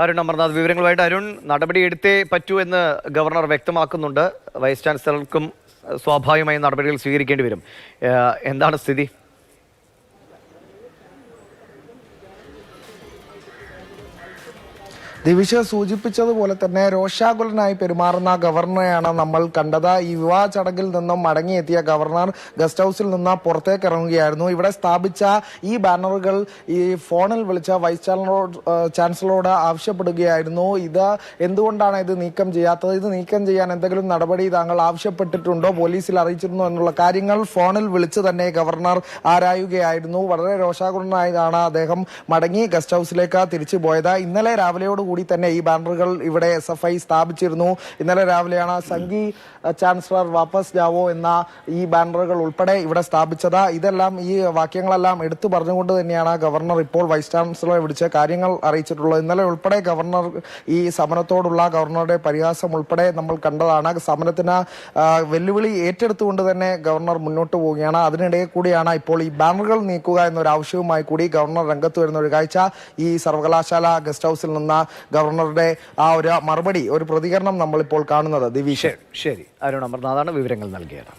അരുൺ അമർനാഥ് വിവരങ്ങളുമായിട്ട്. അരുൺ, നടപടി എടുത്തേ പറ്റൂ എന്ന് ഗവർണർ വ്യക്തമാക്കുന്നുണ്ട്. വൈസ് ചാൻസലർക്കും സ്വാഭാവികമായും നടപടികൾ സ്വീകരിക്കേണ്ടി വരും. എന്താണ് സ്ഥിതി? ദിവിഷ സൂചിപ്പിച്ചതുപോലെ തന്നെ രോഷാകുലനായി പെരുമാറുന്ന ഗവർണറെയാണ് നമ്മൾ കണ്ടത്. ഈ വിവാഹ ചടങ്ങിൽ നിന്നും മടങ്ങിയെത്തിയ ഗവർണർ ഗസ്റ്റ് ഹൌസിൽ നിന്ന് പുറത്തേക്ക് ഇറങ്ങുകയായിരുന്നു. ഇവിടെ സ്ഥാപിച്ച ഈ ബാനറുകൾ ഈ ഫോണിൽ വിളിച്ച വൈസ് ചാൻസലറോട് ആവശ്യപ്പെടുകയായിരുന്നു. ഇത് എന്തുകൊണ്ടാണ് ഇത് നീക്കം ചെയ്യാത്തത്, ഇത് നീക്കം ചെയ്യാൻ എന്തെങ്കിലും നടപടി താങ്കൾ ആവശ്യപ്പെട്ടിട്ടുണ്ടോ, പോലീസിൽ അറിയിച്ചിരുന്നോ എന്നുള്ള കാര്യങ്ങൾ ഫോണിൽ വിളിച്ച് തന്നെ ഗവർണർ ആരായുകയായിരുന്നു. വളരെ രോഷാകുലനായാണ് അദ്ദേഹം മടങ്ങി ഗസ്റ്റ് ഹൌസിലേക്ക് തിരിച്ചു പോയത്. ഇന്നലെ രാവിലെയോടുകൂടി തന്നെ ഈ ബാനറുകൾ ഇവിടെ SFI സ്ഥാപിച്ചിരുന്നു. ഇന്നലെ രാവിലെയാണ് സംഘി ചാൻസലർ വാപ്പസ് ജാവോ എന്ന ഈ ബാനറുകൾ ഉൾപ്പെടെ ഇവിടെ സ്ഥാപിച്ചത്. ഇതെല്ലാം ഈ വാക്യങ്ങളെല്ലാം എടുത്തു പറഞ്ഞുകൊണ്ട് തന്നെയാണ് ഗവർണർ ഇപ്പോൾ വൈസ് ചാൻസലറെ വിളിച്ച് കാര്യങ്ങൾ അറിയിച്ചിട്ടുള്ളത്. ഇന്നലെ ഉൾപ്പെടെ ഗവർണർ ഈ സമരത്തോടുള്ള ഗവർണറുടെ പരിഹാസം ഉൾപ്പെടെ നമ്മൾ കണ്ടതാണ്. സമരത്തിന് വെല്ലുവിളി ഏറ്റെടുത്തുകൊണ്ട് തന്നെ ഗവർണർ മുന്നോട്ട് പോവുകയാണ്. അതിനിടെ കൂടിയാണ് ഇപ്പോൾ ഈ ബാനറുകൾ നീക്കുക എന്നൊരു ആവശ്യവുമായി കൂടി ഗവർണർ രംഗത്ത് വരുന്ന ഒരു കാഴ്ച ഈ സർവകലാശാല ഗസ്റ്റ് ഹൌസിൽ നിന്ന് ഗവർണറുടെ ആ ഒരു മറുപടി, ഒരു പ്രതികരണം നമ്മളിപ്പോൾ കാണുന്നത്. ദിവിഷ്, ശരി, അരുൺ അമർനാഥാണ് വിവരങ്ങൾ നൽകിയത്.